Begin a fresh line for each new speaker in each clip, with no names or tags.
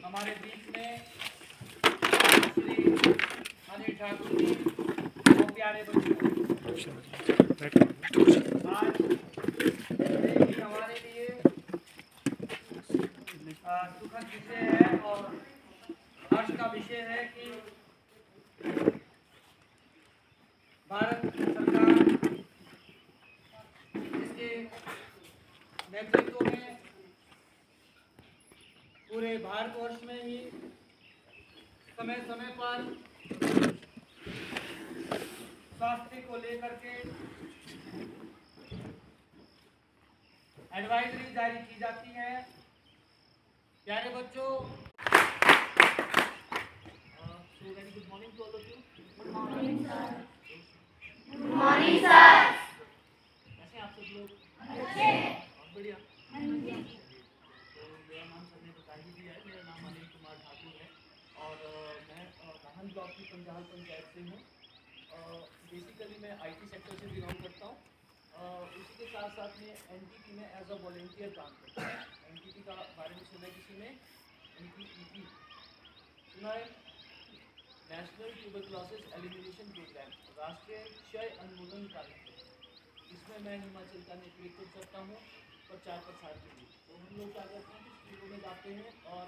हमारे बीच में श्री अनिल ठाकुर जी, बहुत प्यारे बच्चों, आज हमारे लिए सुखद विषय है और हर्ष का विषय है कि भारत सरकार इसके नेतृत्व में पूरे भारतवर्ष में ही समय समय पर स्वास्थ्य को लेकर के एडवाइजरी जारी की जाती है। प्यारे बच्चों, very good morning to all of you. Good morning sir. Good morning sir. कैसे आप सब लोग? अच्छे। बहुत बढ़िया। तो मेरा नाम सर ने बता ही दिया है, मेरा नाम अनिल कुमार ठाकुर है और मैं नाहन ब्लॉक की पंजाल पंचायत से हूँ। बेसिकली मैं आईटी सेक्टर से बिलोंग करता हूँ। उसी के साथ साथ में एनटीपी में एज अ वॉलेंटियर काम करता हूँ। एनटीपी का बारे में सुना है किसी ने? एनटीपी सुना है? नेशनल ट्यूबरक्लोसिस एलिमिनेशन प्रोग्राम, राष्ट्रीय क्षय उन्मूलन कार्यक्रम। इसमें मैं हिमाचल का नेतृत्व करता हूँ प्रचार प्रसार के लिए। तो हम लोग क्या करते हैं कि स्कूलों में जाते हैं और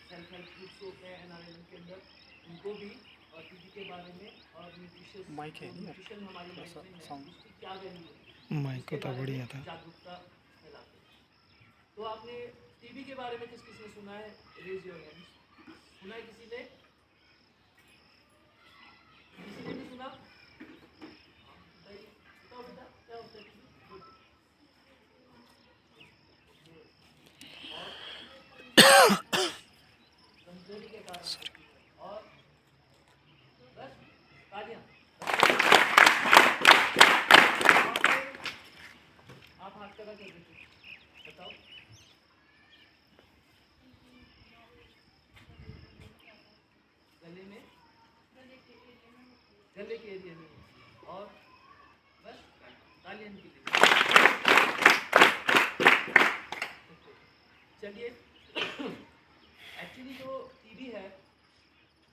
सेल्फ हेल्प ग्रुप्स होते हैं एनआरएल के अंदर, उनको भी और टीबी के बारे में और न्यूट्रिशन हमारी लाइफ में है, उसकी क्या वैल्यू है, इसके बारे में जागरूकता फैलाते हैं। तो आपने टीबी के बारे में किस किसने सुना है? Raise your hands. सुना है किसी ने? किसी ने भी सुना? बताओ बेटा, क्या होता है टीबी? कमजोरी के कारण और बस तालियां। आप हाथ खड़ा कर दीजिए, बताओ। गले में, गले के एरिया में और बस तालियां के लिए। चलिए, एक्चुअली जो टीबी है,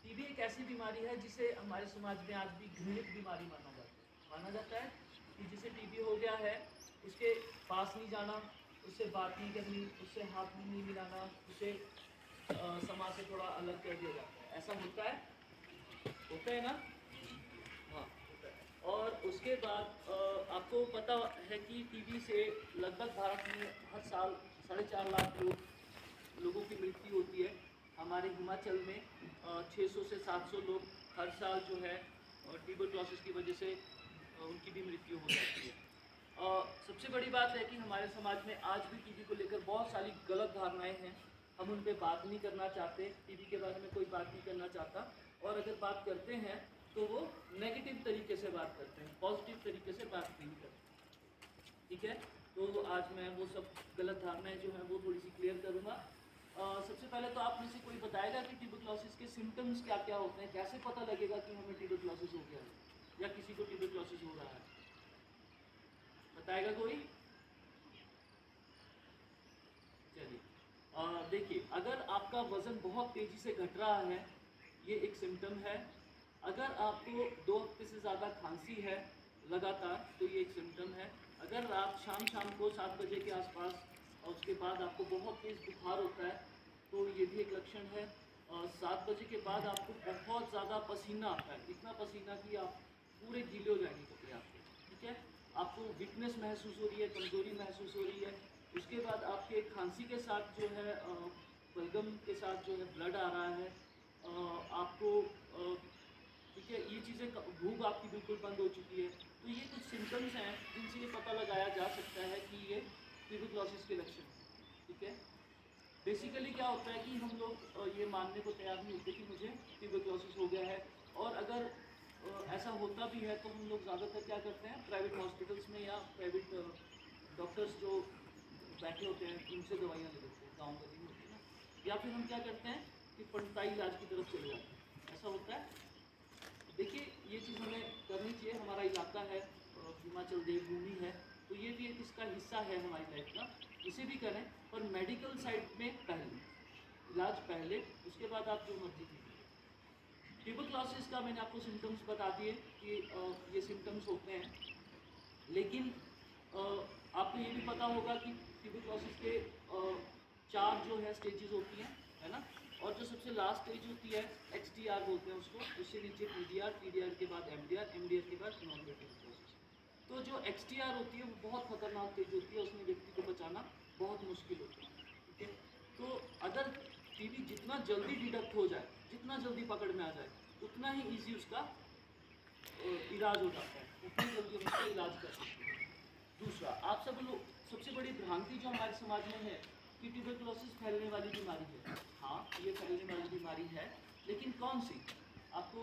टीबी एक ऐसी बीमारी है जिसे हमारे समाज में आज भी घृणित बीमारी माना जाता है कि जिसे टीबी हो गया है उसके पास नहीं जाना, उससे बात नहीं करनी, उससे हाथ नहीं मिलाना, उसे समाज से थोड़ा अलग कर दिया जाता है। ऐसा होता है ना? हाँ, होता है। और उसके बाद आपको पता है कि टीबी से लगभग भारत में हर साल 4.5 लाख लोगों की मृत्यु होती है। हमारे हिमाचल में 600 से 700 लोग हर साल जो है ट्यूबरक्लोसिस की वजह से उनकी भी मृत्यु हो जाती है। सबसे बड़ी बात है कि हमारे समाज में आज भी टीबी को लेकर बहुत सारी गलत धारणाएं हैं। हम उन पर बात नहीं करना चाहते, टीबी के बारे में कोई बात नहीं करना चाहता, और अगर बात करते हैं तो वो नेगेटिव तरीके से बात करते हैं, पॉजिटिव तरीके से बात नहीं करते। ठीक है, तो आज मैं वो सब गलत धारणाएं जो हैं वो थोड़ी सी क्लियर करूँगा। सबसे पहले तो आप में से कोई बताएगा कि ट्यूबरक्लोसिस के सिम्टम्स क्या क्या होते हैं? कैसे पता लगेगा कि हमें ट्यूबरक्लोसिस हो गया है या किसी को ट्यूबरक्लोसिस हो रहा है? बताएगा कोई? चलिए, देखिए, अगर आपका वजन बहुत तेजी से घट रहा है, ये एक सिम्टम है। अगर आपको 2 हफ्ते से ज़्यादा खांसी है लगातार, तो ये एक सिम्टम है। अगर आप शाम को 7 बजे के आसपास और उसके बाद आपको बहुत तेज़ बुखार होता है, तो ये भी एक लक्षण है। 7 बजे के बाद आपको बहुत ज़्यादा पसीना आता है, इतना पसीना कि आप पूरे गीले हो जाएंगे कपड़े आपके। ठीक है, आपको वीकनेस महसूस हो रही है, कमज़ोरी महसूस हो रही है। उसके बाद आपके खांसी के साथ जो है बलगम के साथ जो है ब्लड आ रहा है। आपको ठीक है, ये चीज़ें, भूख आपकी बिल्कुल बंद हो चुकी है। तो ये कुछ सिम्टम्स हैं जिनसे ये पता लगाया जा सकता है कि ये ट्यूबरक्लोसिस के लक्षण हैं। ठीक है, बेसिकली क्या होता है कि हम लोग ये मानने को तैयार नहीं होते कि मुझे ट्यूबरक्लोसिस हो गया है, और अगर ऐसा होता भी है तो हम लोग ज़्यादातर क्या करते हैं, प्राइवेट हॉस्पिटल्स में या प्राइवेट डॉक्टर्स जो बैठे होते हैं उनसे दवाइयाँ ले लेते हैं, गाँव गली में होती है ना, या फिर हम क्या करते हैं कि पंडिताई इलाज की तरफ चले जाते हैं। ऐसा होता है। देखिए, ये चीज़ हमें करनी चाहिए। हमारा इलाका है हिमाचल देवभूमि है, तो ये भी एक इसका हिस्सा है हमारी लाइफ का, इसे भी करें, पर मेडिकल साइड में पहले। इलाज पहले, उसके बाद आप जो मर्जी कीजिए। ट्यूबरक्लोसिस का मैंने आपको सिम्टम्स बता दिए कि ये सिम्टम्स होते हैं, लेकिन आपको ये भी पता होगा कि ट्यूबरक्लोसिस के 4 जो है स्टेजेस होती हैं, है ना। और जो सबसे लास्ट स्टेज होती है XDR बोलते हैं उसको, उससे नीचे TDR के बाद MDR के बाद नॉन ट्यूबरक्लोसिस। तो जो XDR होती है वो बहुत खतरनाक स्टेज होती है, उसमें व्यक्ति को बचाना बहुत मुश्किल होता है, ठीक है। तो अगर टीबी जितना जल्दी डिटेक्ट हो जाए, जितना जल्दी पकड़ में आ जाए, उतना ही ईजी उसका इलाज हो जाता है, उतनी जल्दी हम उसका इलाज कर सकते हैं। दूसरा, आप सब लोग सबसे बड़ी भ्रांति जो हमारे समाज में है कि ट्यूबरक्लोसिस फैलने वाली बीमारी है। हाँ, ये फैलने वाली बीमारी है, लेकिन कौन सी? आपको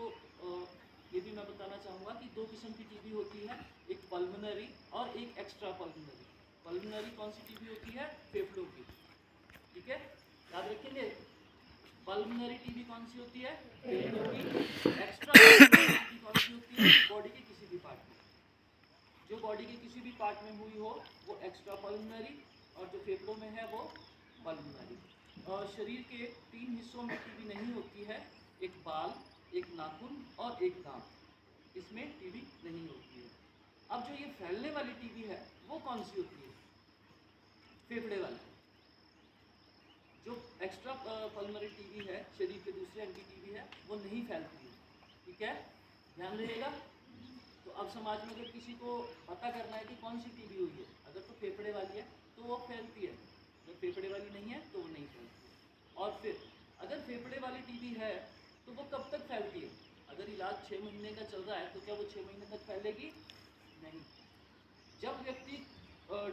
ये भी मैं बताना चाहूँगा कि 2 किस्म की टीबी होती है, एक पल्मोनरी और एक एक्स्ट्रा पल्मोनरी। पल्मोनरी कौन सी टीबी होती है? फेफड़ों की, ठीक है, याद रखेंगे। पल्मोनरी टीबी कौन सी होती है? फेफड़ों की। एक्स्ट्रा पल्मोनरी टीबी कौन सी होती है? बॉडी के किसी भी पार्ट में, जो बॉडी के किसी भी पार्ट में हुई हो वो एक्स्ट्रा पल्मोनरी, और जो फेफड़ों में है वो पल्मोनरी। और शरीर के 3 हिस्सों में टीबी नहीं होती है, एक बाल, एक नाखून और एक दांत, इसमें टीबी नहीं होती है। अब जो ये फैलने वाली टीबी है वो कौन सी होती है? फेफड़े वाली। जो एक्स्ट्रा पल्मोनरी टीबी है, शरीर के दूसरे अंग की टीबी है, वो नहीं फैलती है, ठीक है, ध्यान रहिएगा। तो अब समाज में अगर किसी को पता करना है कि कौन सी टीबी हुई है, अगर तो फेफड़े वाली है तो वो फैलती है, अगर फेफड़े वाली नहीं है तो वो नहीं फैलती है। और फिर अगर फेफड़े वाली टीबी है तो वो कब तक फैलती है? अगर इलाज 6 महीने का चल रहा है तो क्या वो 6 महीने तक फैलेगी? नहीं। जब व्यक्ति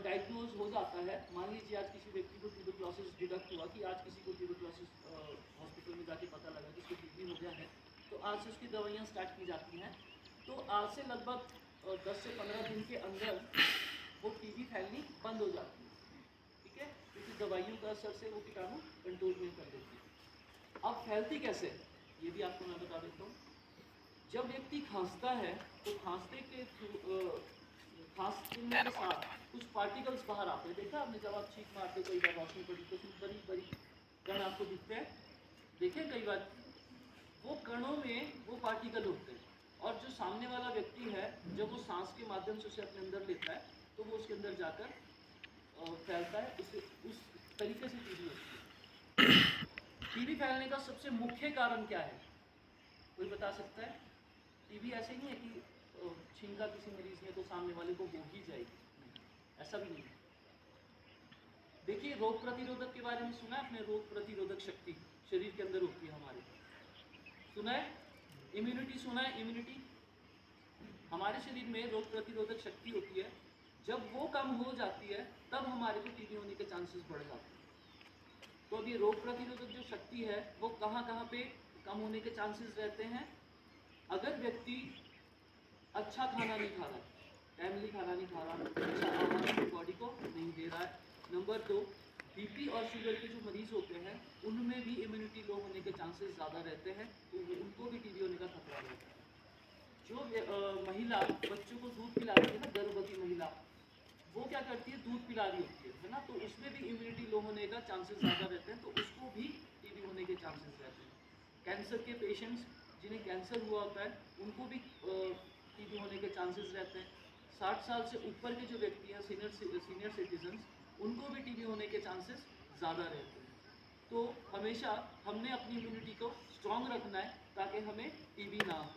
डायग्नोज हो जाता है, मान लीजिए आज किसी व्यक्ति को ट्यूबरक्लोसिस डिटेक्ट हुआ कि आज किसी को ट्यूबरक्लोसिस हॉस्पिटल में जाके पता लगा कि इसको टीबी हो गया है, तो आज से उसकी दवाइयाँ स्टार्ट की जाती हैं। तो आज से लगभग 10 से 15 दिन के अंदर वो टीबी फैलनी बंद हो जाती है, ठीक है, क्योंकि दवाइयों का असर से वो कीटाणु कंट्रोल में कर देती है। अब फैलती कैसे, ये भी आपको मैं बता देता हूँ। जब व्यक्ति खांसता है तो खांसते के खांसने के साथ कुछ पार्टिकल्स बाहर आते हैं। देखा आपने, जब आप छींक मारते हो कई बार रोशनी पड़ी तो उसमें बड़ी बड़ी कण आपको दिखते हैं, देखें कई बार, वो कणों में वो पार्टिकल होते हैं। और जो सामने वाला व्यक्ति है, जब वो सांस के माध्यम से उसे अपने अंदर लेता है तो वो उसके अंदर जाकर फैलता है, उस तरीके से टीबी होती है। टीबी फैलने का सबसे मुख्य कारण क्या है, कोई बता सकता है? टीबी ऐसे नहीं है कि छींका किसी मरीज ने तो सामने वाले को हो ही जाएगी, नहीं, ऐसा भी नहीं है। देखिए, रोग प्रतिरोधक के बारे में सुना है आपने? रोग प्रतिरोधक शक्ति शरीर के अंदर होती है हमारे, सुना है? इम्यूनिटी सुना है? इम्यूनिटी, हमारे शरीर में रोग प्रतिरोधक शक्ति होती है, जब वो कम हो जाती है तब हमारे को टीबी होने के चांसेस बढ़ जाते हैं। तो अब ये रोग प्रतिरोधक जो शक्ति है वो कहाँ कहाँ पे कम होने के चांसेस रहते हैं? अगर व्यक्ति अच्छा खाना नहीं खा रहा है, टाइमली खाना नहीं खा रहा, अच्छा आहार अपनी बॉडी को नहीं दे रहा है। नंबर 2, बीपी और शुगर के जो मरीज होते हैं उनमें भी इम्यूनिटी लो होने के चांसेस ज़्यादा रहते हैं, तो उनको भी टीबी होने का खतरा रहता है। जो महिला बच्चों को दूध पिलाती है ना, गर्भवती महिला, वो क्या करती है, दूध पिला रही होती है ना, तो उसमें भी इम्यूनिटी लो होने का चांसेस ज़्यादा रहते हैं, तो उसको भी टीबी होने के चांसेस रहते हैं। कैंसर के पेशेंट्स जिन्हें कैंसर हुआ होता है उनको भी टीबी होने के चांसेस रहते हैं। 60 साल से ऊपर के जो व्यक्ति हैं, सीनियर सिटीजन्स, उनको भी टीबी होने के चांसेस ज़्यादा रहते हैं। तो हमेशा हमने अपनी इम्यूनिटी को स्ट्रॉन्ग रखना है ताकि हमें टीबी ना हो।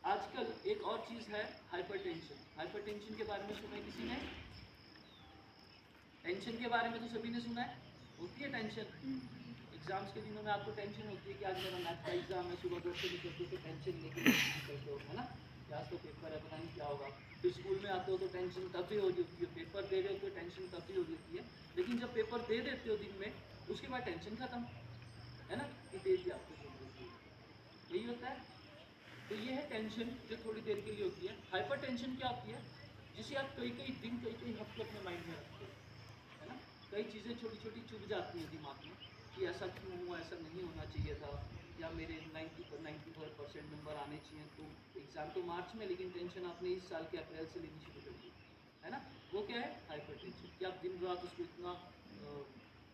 आजकल एक और चीज़ है हाइपरटेंशन। हाइपरटेंशन के बारे में सुना है किसी ने? टेंशन के बारे में तो सभी ने सुना है, होती है टेंशन। एग्जाम्स के दिनों में आपको टेंशन होती है कि आज मेरा मैथ का एग्जाम है, सुबह 10 से निकलते हो तो टेंशन लेके निकलते हो, है ना, कि आज तो पेपर है, पता नहीं क्या होगा। फिर स्कूल में आते हो तो टेंशन तब भी हो रही होती है, पेपर दे रहे हो तो टेंशन तब भी हो रही होती है, लेकिन जब पेपर दे देते हो दिन में, उसके बाद टेंशन खत्म, है ना, कि दे दिया आपको जो होती है, यही होता है। तो ये है टेंशन जो थोड़ी देर के लिए होती है। हाइपर टेंशन क्या होती है? जिसे आप कई कई दिन, कई कई हफ्ते अपने माइंड में रखते हो, है ना, कई चीज़ें छोटी छोटी चुभ जाती हैं दिमाग में कि ऐसा क्यों हुआ, ऐसा नहीं होना चाहिए था, या मेरे 95% नंबर आने चाहिए। तो एग्ज़ाम तो मार्च में, लेकिन टेंशन आपने इस साल के अप्रैल से लेनी शुरू कर दी, है ना, वो क्या है? हाइपर टेंशन, कि आप दिन रात उसको इतना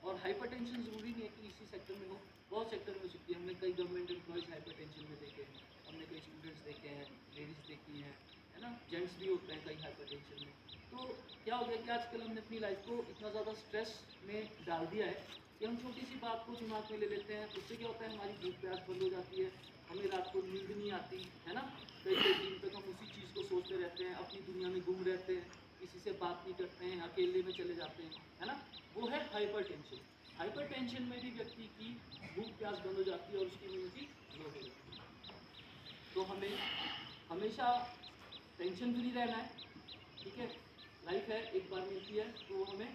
और हाइपर टेंशन ज़रूरी नहीं है कि इसी सेक्टर में हो, बहुत सेक्टर में हो सकती है। हमने कई गवर्नमेंट एम्प्लॉयज़ हाइपरटेंशन में देखे हैं, हमने कई स्टूडेंट्स देखे हैं, लेडीज़ देखी हैं, है ना, जेंट्स भी होते हैं कई हाइपरटेंशन में। तो क्या हो गया कि आजकल हमने अपनी लाइफ को इतना ज़्यादा स्ट्रेस में डाल दिया है कि हम छोटी सी बात को दिमाग में ले लेते हैं। उससे क्या होता है, हमारी भूख प्यास बंद हो जाती है, हमें रात को नींद नहीं आती, है ना, कई कई दिन तक हम उसी चीज़ को सोचते रहते हैं, अपनी दुनिया में गुम रहते हैं, किसी से बात नहीं करते हैं, अकेले में चले जाते हैं, है ना। वो है हाइपर टेंशन। हाइपर टेंशन में भी व्यक्ति की भूख प्यास बंद हो जाती है और उसकी इम्यूनिटी लो हो जाती है। तो हमें हमेशा टेंशन फ्री रहना है, ठीक है। लाइफ है, एक बार मिलती है, तो हमें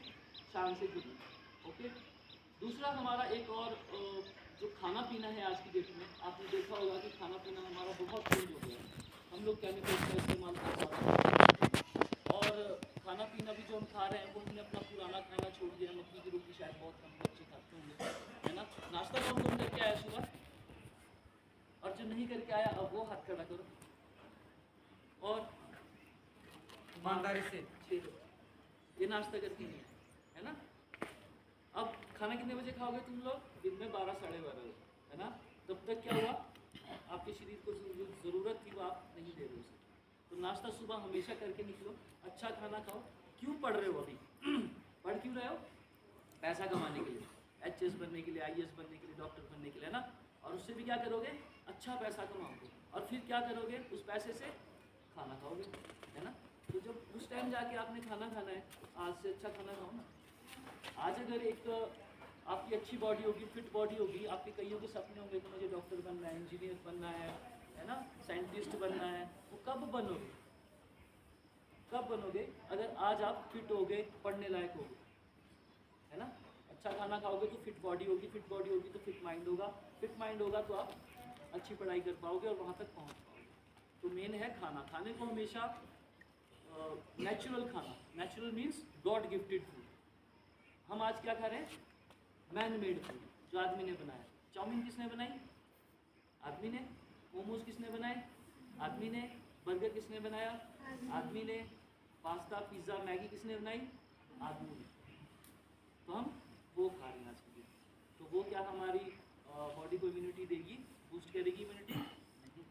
शान से जीना है, ओके। दूसरा हमारा एक और जो खाना पीना है आज की डेट में, आपने देखा होगा कि खाना पीना हमारा बहुत चेंज हो गया है। हम लोग केमिकल्स का इस्तेमाल कर पा रहे हैं और खाना पीना भी जो हम खा रहे हैं वो हमने अपना पुराना खाना छोड़ दिया। मक्की की रोटी शायद बहुत कम बच्चे खाते होंगे, है ना। नाश्ता कौन कौन करके आया सुबह, और जो नहीं करके आया अब वो हाथ खड़ा करो। और
ईमानदारी से
6 ये नाश्ता करके नहीं आए, है ना। अब खाना कितने बजे खाओगे तुम लोग, दिन में 12 साढ़े 12 बजे, है ना। तब तक क्या हुआ, आपके शरीर को जो ज़रूरत थी वो आप नहीं दे रहे उसे। तो नाश्ता सुबह हमेशा करके निकलो, अच्छा खाना खाओ। क्यों पढ़ रहे हो अभी पढ़ क्यों रहे हो, पैसा कमाने के लिए, एचएस बनने के लिए, आईएएस बनने के लिए, डॉक्टर बनने के लिए, है ना। और उससे भी क्या करोगे, अच्छा पैसा कमाओगे, और फिर क्या करोगे, उस पैसे से खाना खाओगे, है ना। तो जब उस टाइम जाके आपने खाना खाना है, आज से अच्छा खाना खाओ ना। आज अगर एक आपकी अच्छी बॉडी होगी, फिट बॉडी होगी, आपके कईयों के सपने होंगे कि मुझे डॉक्टर बनना है, इंजीनियर बनना है ना, साइंटिस्ट बनना है। वो कब बनोगे, कब बनोगे, अगर आज आप फिट हो गए, पढ़ने लायक हो गए, है ना। अच्छा खाना खाओगे तो फिट बॉडी होगी, फिट बॉडी होगी तो फिट माइंड होगा, फिट माइंड होगा तो आप अच्छी पढ़ाई कर पाओगे और वहाँ तक पहुँच पाओगे। तो मेन है खाना। खाने को हमेशा नेचुरल खाना, natural means God gifted food. हम आज क्या खा रहे हैं, मैन मेड फूड, जो आदमी ने बनाया। चाउमीन किसने बनाई, आदमी ने। मोमोज किसने बनाए, आदमी ने। बर्गर किसने बनाया, आदमी ने। पास्ता पिज़्ज़ा मैगी किसने बनाई, आदमी ने। तो हम वो खा रहे हैं आज की डेट। तो वो क्या हमारी बॉडी को इम्यूनिटी देगी, बूस्ट करेगी इम्यूनिटी, नहीं।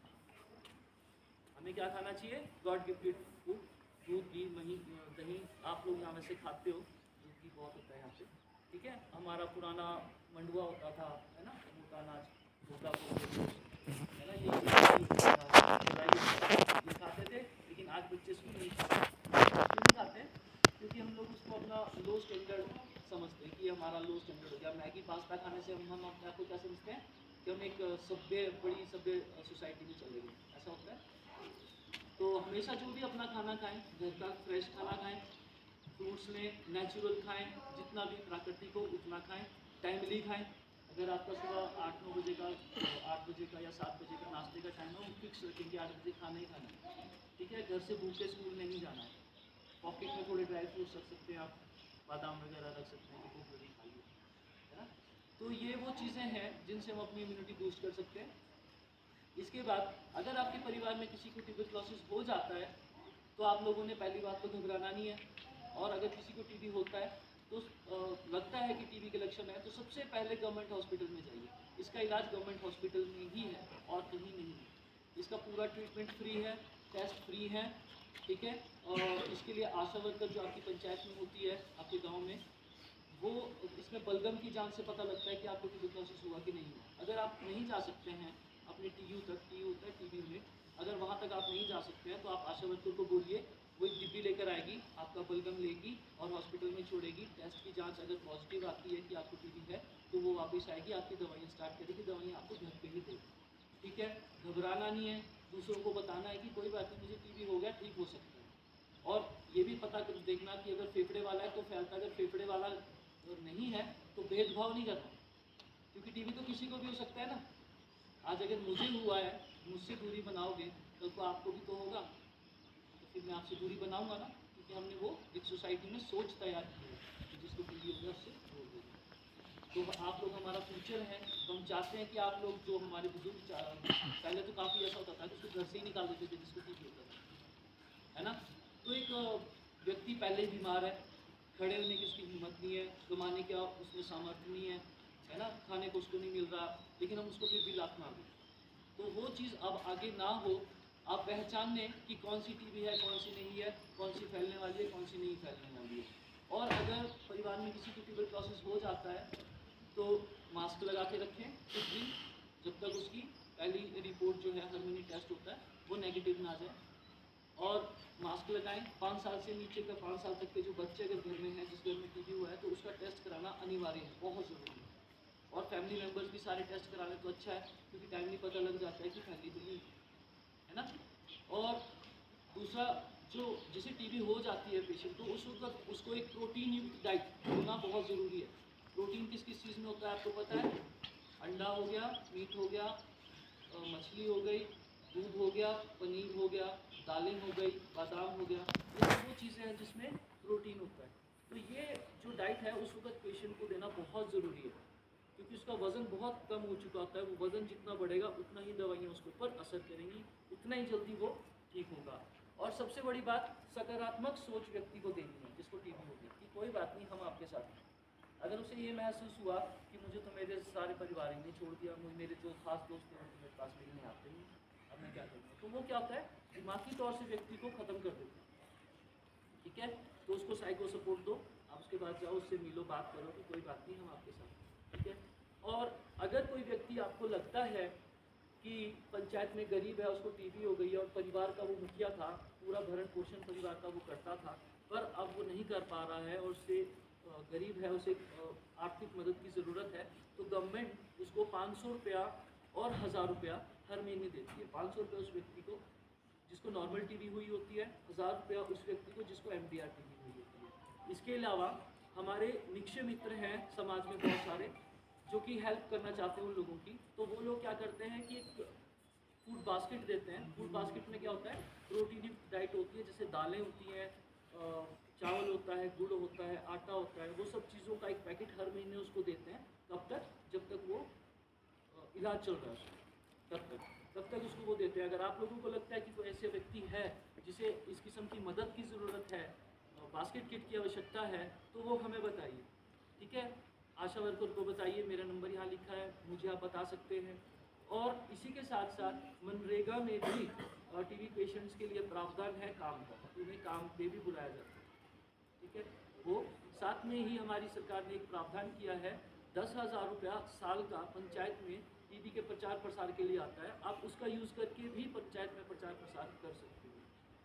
हमें क्या खाना चाहिए, गॉड गिफ्टेड फूड, दूध घी दही। आप लोग यहाँ में से खाते हो, दूध घी बहुत होता है यहाँ पे, ठीक है। हमारा पुराना मंडुआ होता था, है ना, मोटा अनाज, भूखा है ना, ये खाते थे। लेकिन आज बच्चे इसको नहीं खाते। क्यों नहीं खाते, क्योंकि हम लोग उसको अपना लो स्टैंडर्ड समझते हैं कि ये हमारा लो स्टैंडर्ड हो गया। मैगी पास्ता खाने से हम अपने आप को क्या समझते हैं कि हम एक सभ्य, बड़ी सभ्य सोसाइटी में चले गए, ऐसा होता है। तो हमेशा जो भी अपना खाना खाएं, घर का फ्रेश खाना खाएं, फ्रूट्स में नेचुरल खाएं, जितना भी प्राकृतिक हो उतना खाएं, टाइमली खाएं। अगर आपका सुबह 8-9 बजे का 8 बजे का या 7 बजे का नाश्ते का टाइम है, वो फिक्स रखें कि 8 बजे खाना ही खाना है, ठीक है। घर से भूखे स्कूल नहीं जाना है। पॉकेट में थोड़े ड्राई फ्रूट्स रख सकते हैं आप, बादाम वगैरह रख सकते हैं कि भूख लगी खाइए, है ना। तो ये वो चीज़ें हैं जिनसे हम अपनी इम्यूनिटी बूस्ट कर सकते हैं। इसके बाद अगर आपके परिवार में किसी को ट्यूबरक्लोसिस हो जाता है तो आप लोगों ने पहली बात तो घबराना नहीं है। और अगर किसी को टीबी होता है तो लगता है कि टीबी के लक्षण है, तो सबसे पहले गवर्नमेंट हॉस्पिटल में जाइए। इसका इलाज गवर्नमेंट हॉस्पिटल में ही है और कहीं नहीं है। इसका पूरा ट्रीटमेंट फ्री है, टेस्ट फ्री है, ठीक है। और इसके लिए आशा वर्कर जो आपकी पंचायत में होती है, आपके गाँव में, वो इसमें बलगम की जांच से पता लगता है कि आपको ट्यूबरक्लोसिस हुआ कि नहीं हुआ। अगर आप नहीं जा सकते हैं अपने टीयू तक, टीयू होता है टीबी यूनिट, अगर वहाँ तक आप नहीं जा सकते हैं तो आप आशा वर्कर को बोलिए, वो एक डिब्बी लेकर आएगी, आपका बलगम लेगी और हॉस्पिटल में छोड़ेगी। टेस्ट की जांच अगर पॉजिटिव आती है कि आपको टीबी है तो वो वापस आएगी, आपकी दवाइयाँ स्टार्ट करेगी, दवाइयाँ आपको घर पे ही देगी, ठीक है। घबराना नहीं है, दूसरों को बताना है कि कोई बात नहीं, मुझे टीबी हो गया, ठीक हो सकता है। और ये भी पता कर देखना कि अगर फेफड़े वाला है तो फैलता, अगर फेफड़े वाला नहीं है तो भेदभाव नहीं करना, क्योंकि टीबी तो किसी को भी हो सकता है ना। आज अगर मुझे हुआ है, मुझसे दूरी बनाओगे तो आपको भी तो होगा, तो फिर मैं आपसे दूरी बनाऊंगा ना, क्योंकि हमने वो एक सोसाइटी में सोच तैयार की है कि जिसको टीबी होगा उससे दूर होगा। तो आप लोग हमारा फ्यूचर है, तो हम चाहते हैं कि आप लोग, जो हमारे बुजुर्ग, पहले तो काफ़ी ऐसा होता था कि उसको घर से ही निकाल देते थे जिसको टीबी होता था, है ना। तो एक व्यक्ति पहले ही बीमार है, खड़े होने की उसकी हिम्मत नहीं है, कमाने का उसमें सामर्थ्य नहीं है है ना, खाने को उसको नहीं मिल रहा, लेकिन हम उसको फिर भी लात मार दें। तो वो चीज़ अब आगे ना हो, आप पहचान लें कि कौन सी टीबी है, कौन सी नहीं है, कौन सी फैलने वाली है, कौन सी नहीं फैलने वाली है। और अगर परिवार में किसी को ट्यूबरक्लोसिस हो जाता है तो मास्क लगा के रखें कुछ दिन, जब तक उसकी पहली रिपोर्ट जो है, हर महीने टेस्ट होता है, वो नेगेटिव ना आ जाए। और मास्क लगाएं। 5 साल से नीचे का, 5 साल तक के जो बच्चे अगर घर में हैं, जिस घर में टीबी हुआ है, तो उसका टेस्ट कराना अनिवार्य है, बहुत ज़रूरी है। और फैमिली मेम्बर्स भी सारे टेस्ट करा लें तो अच्छा है, क्योंकि टाइमली पता लग जाता है कि फैमिली तो नहीं है ना। और दूसरा, जो जिसे टीबी हो जाती है पेशेंट को, उस वक्त उसको एक प्रोटीन युक्त डाइट होना बहुत ज़रूरी है। प्रोटीन किस किस चीज़ में होता है आपको पता है? अंडा हो गया, मीट हो गया, मछली हो गई, दूध हो गया, पनीर हो गया, दालें हो गई, बादाम हो गया, ये सब वो चीज़ें हैं जिसमें प्रोटीन होता है। तो ये जो डाइट है उस वक्त पेशेंट को देना बहुत ज़रूरी है, क्योंकि उसका वज़न बहुत कम हो चुका होता है। वो वज़न जितना बढ़ेगा उतना ही दवाइयाँ उसके ऊपर असर करेंगी, उतना ही जल्दी वो ठीक होगा। और सबसे बड़ी बात, सकारात्मक सोच व्यक्ति को देनी है जिसको टीबी होगी, कि कोई बात नहीं, हम आपके साथ हैं। अगर उसे ये महसूस हुआ कि मुझे तो मेरे सारे परिवार ने छोड़ दिया, मुझे मेरे जो खास दोस्त हैं उनके मेरे पास मिलने आते नहीं, अब मैं क्या करूँ, तो वो क्या होता है, दिमागी तौर से व्यक्ति को ख़त्म कर देता है। ठीक है, तो उसको साइको सपोर्ट दो, आप उसके बाद जाओ, उससे मिलो, बात करो कि कोई बात नहीं, हम आपके साथ हैं। ठीक है। और अगर कोई व्यक्ति आपको लगता है कि पंचायत में गरीब है, उसको टीबी हो गई है, और परिवार का वो मुखिया था, पूरा भरण पोषण परिवार का वो करता था, पर अब वो नहीं कर पा रहा है और उससे गरीब है, उसे आर्थिक मदद की ज़रूरत है, तो गवर्नमेंट उसको 500 रुपया और 1000 रुपया हर महीने देती है। 500 रुपया उस व्यक्ति को जिसको नॉर्मल टीबी हुई होती है, 1000 रुपया उस व्यक्ति को जिसको MDR टीबी हुई होती है। इसके अलावा हमारे निक्षय मित्र हैं समाज में बहुत सारे, जो कि हेल्प करना चाहते हैं उन लोगों की। तो वो लोग क्या करते हैं कि एक फूड बास्केट देते हैं। फूड बास्केट में क्या होता है, प्रोटीन युक्त डाइट होती है, जैसे दालें होती हैं, चावल होता है, गुड़ होता है, आटा होता है, वो सब चीज़ों का एक पैकेट हर महीने उसको देते हैं। कब तक? जब तक वो इलाज चल रहा है उसका, तब तक उसको वो देते हैं। अगर आप लोगों को लगता है कि कोई ऐसे व्यक्ति है जिसे इस किस्म की मदद की ज़रूरत है, बास्केट किट की आवश्यकता है, तो वो हमें बताइए। ठीक है, आशा वर्कर को बताइए, मेरा नंबर यहाँ लिखा है, मुझे आप बता सकते हैं। और इसी के साथ साथ मनरेगा में भी टीबी पेशेंट्स के लिए प्रावधान है काम का, उन्हें काम पे भी बुलाया जाता है। ठीक है, वो साथ में ही हमारी सरकार ने एक प्रावधान किया है, 10,000 रुपया साल का पंचायत में टीबी के प्रचार प्रसार के लिए आता है। आप उसका यूज़ करके भी पंचायत में प्रचार प्रसार कर सकते हो।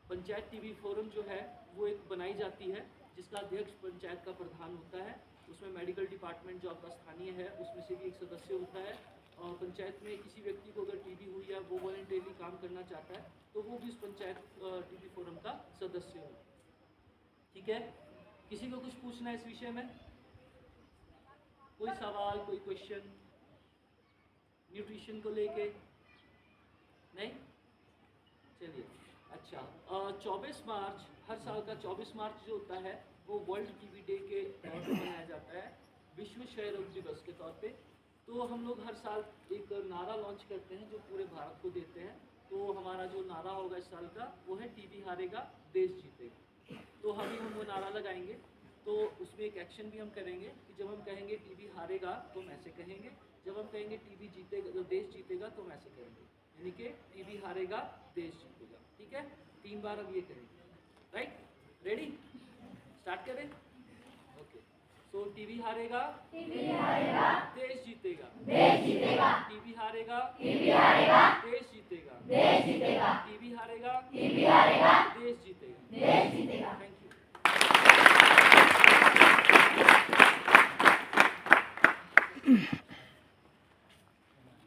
पंचायत टीबी फोरम जो है वो एक बनाई जाती है, जिसका अध्यक्ष पंचायत का प्रधान होता है। उसमें मेडिकल डिपार्टमेंट जो आपका स्थानीय है उसमें से भी एक सदस्य होता है। और पंचायत में किसी व्यक्ति को अगर टीबी हुई है, वो वॉलंटियरली काम करना चाहता है, तो वो भी इस पंचायत टीबी फोरम का सदस्य हो। ठीक है, किसी को कुछ पूछना है इस विषय में? कोई सवाल, कोई क्वेश्चन न्यूट्रिशन को लेके? नहीं? चलिए, अच्छा, 24 मार्च, हर साल का 24 मार्च जो होता है वो वर्ल्ड टीबी डे के तौर पर मनाया जाता है, विश्व क्षय रोग दिवस के तौर पे। तो हम लोग हर साल एक नारा लॉन्च करते हैं जो पूरे भारत को देते हैं। तो हमारा जो नारा होगा इस साल का वो है, टीबी हारेगा देश जीतेगा। तो अभी हम वो नारा लगाएंगे, तो उसमें एक एक्शन भी हम करेंगे कि जब हम कहेंगे टीबी हारेगा तो हम ऐसे कहेंगे, जब हम कहेंगे टीबी जीतेगा, जो देश जीतेगा, तो हम ऐसे करेंगे। यानी कि टीबी हारेगा देश जीतेगा। ठीक है, 3 बार हम ये करेंगे। राइट, रेडी, स्टार्ट करें? ओके, सो टीबी हारेगा देश जीतेगा, टीबी हारेगा देश जीतेगा, टीबी हारेगा देश जीतेगा। Thank you.